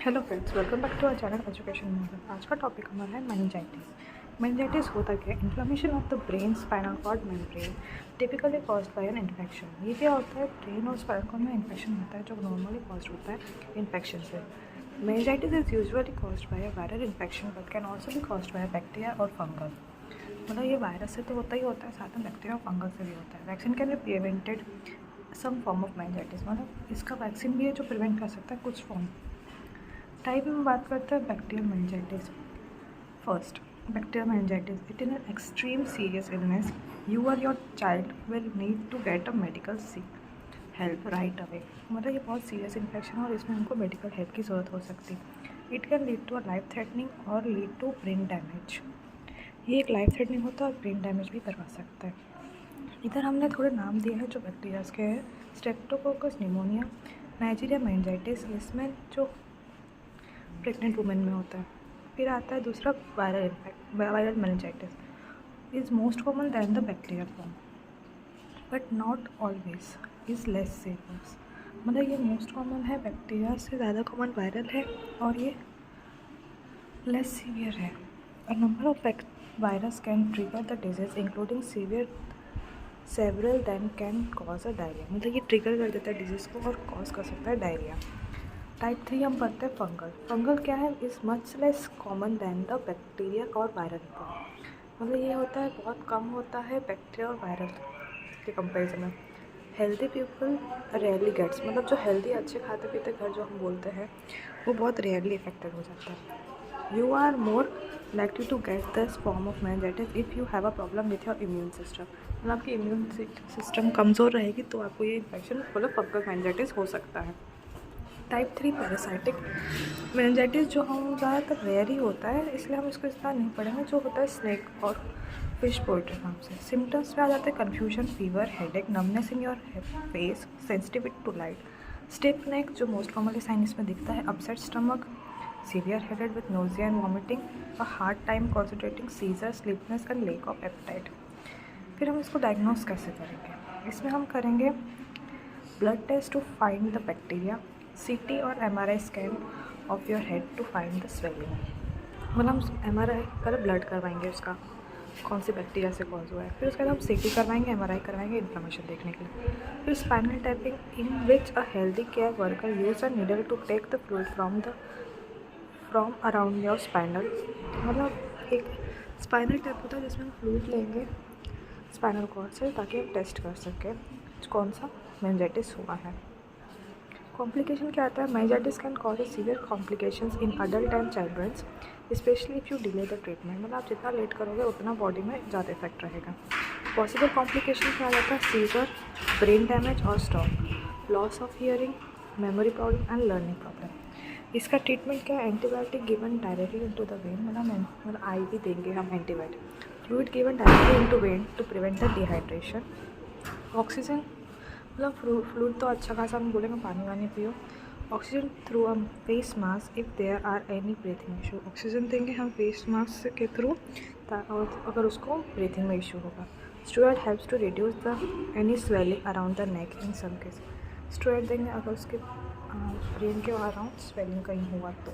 Hello friends, welcome back to our channel education model. आज का topic हमारा है मेनिंजाइटिस। मेनिंजाइटिस होता क्या है? Inflammation of the brain spinal cord membrane typically caused by an infection. ये क्या होता है? ब्रेन और स्पाइनल कॉर्ड में इन्फेक्शन होता है जो नॉर्मली कॉज्ड होता है इन्फेक्शन से। Meningitis is usually caused by a viral infection but can also भी कॉज्ड बाय बैक्टीरिया और फंगल। मतलब ये वायरस से तो होता ही होता है, साथ में बैक्टीरिया और फंगल से भी होता है। Vaccine can be prevented some form of meningitis, मतलब इसका वैक्सीन भी है जो प्रिवेंट कर सकता है कुछ फॉर्म। टाइप में बात करते हैं bacterial meningitis. First, bacterial meningitis, it is an extreme serious illness. You और your child will need to get a medical help right away. मतलब ये बहुत सीरियस इन्फेक्शन है और इसमें हमको मेडिकल हेल्प की ज़रूरत हो सकती है। It can lead to a life threatening और लीड टू ब्रेन डैमेज। ये एक लाइफ थ्रेटनिंग होता है और ब्रेन डैमेज भी करवा सकता है। इधर हमने थोड़े नाम दिए हैं जो बैक्टीरियाज के हैं। स्ट्रेप्टोकोकस निमोनिया, नाइजीरिया मेनिंजाइटिस, इसमें जो प्रेग्नेंट वुमेन में होता है। फिर आता है दूसरा viral meningitis is most common than the bacterial form but not always is less serious. मतलब ये मोस्ट कॉमन है, बैक्टीरिया से ज़्यादा कॉमन वायरल है और ये लेस सीवियर है। A number of virus can trigger the disease including several than can cause a diarrhea. मतलब ये ट्रिगर कर देता है डिजीज़ को और कॉज कर सकता है डायरिया। टाइप 3 हम पढ़ते हैं फंगल। फंगल क्या है? Is much less common than the bacteria और वायरल फॉर्म। मतलब ये होता है बहुत कम होता है बैक्टीरिया और वायरल के कंपेरिजन में। हेल्दी पीपल रेयरली गेट्स, मतलब जो हेल्दी अच्छे खाते पीते घर जो हम बोलते हैं वो बहुत रेयरली इफेक्टेड हो जाता है। You are more likely to get this form of meningitis if you have a problem with your immune system। मतलब आपकी इम्यून सिस्टम कमज़ोर रहेगी तो आपको ये इन्फेक्शन मतलब फंगल मेनिंजाइटिस हो सकता है। टाइप 3 पैरासाइटिक मेनिंजाइटिस जो हम ज़्यादातर रेयर ही होता है, इसलिए हम इसको इतना नहीं पढ़ेंगे। जो होता है स्नेक और फिश पोल्ट्री फार्म से। सिम्टम्स में आ जाते हैं confusion, fever, headache, numbness in your face, sensitivity to light, stiff neck जो मोस्ट कॉमनली साइन इसमें दिखता है, upset stomach, severe headed with nausea and vomiting, a hard time concentrating, seizure, sleepiness and lack of appetite. फिर हम इसको diagnose कैसे करेंगे? इसमें हम करेंगे blood test to find the bacteria, CT और MRI scan of your head to find the swelling. मतलब हम MRI पहले ब्लड करवाएंगे उसका कौन सी बैक्टीरिया से कॉज हुआ है। फिर उसके बाद हम CT करवाएंगे, MRI करवाएंगे इन्फ्लेमेशन देखने के लिए। फिर spinal tapping in which a healthy care worker use a needle to take the fluid from around your spinal. मतलब एक स्पाइनल टैप होता है जिसमें हम फ्लूइड लेंगे स्पाइनल कॉर्ड से ताकि हम टेस्ट कर सकें कौन सा मेनिंजाइटिस हुआ है। कॉम्प्लिकेशन क्या आता है? Meningitis can cause a severe complications in adult and childrens specially if you delay the treatment. मतलब आप जितना लेट करोगे उतना बॉडी में ज़्यादा इफेक्ट रहेगा। पॉसिबल कॉम्प्लिकेशन क्या आता है? सीजर, ब्रेन डैमेज और stroke, loss of hearing, memory problem and learning problem. इसका ट्रीटमेंट क्या है? Antibiotic given directly into the vein, मतलब IV देंगे हम antibiotic. Fluid given directly into vein to prevent the dehydration. Oxygen, मतलब fluid तो अच्छा खासा हम बोलेंगे पानी वानी पियो। Oxygen through a face mask if there are any breathing issue. Oxygen देंगे हम फेस मास्क के थ्रू अगर उसको ब्रीथिंग में इशू होगा। Steroid helps to reduce the any swelling around the neck in some case. Steroid देंगे अगर उसके ब्रेन के अराउंड स्वेलिंग कहीं हुआ तो।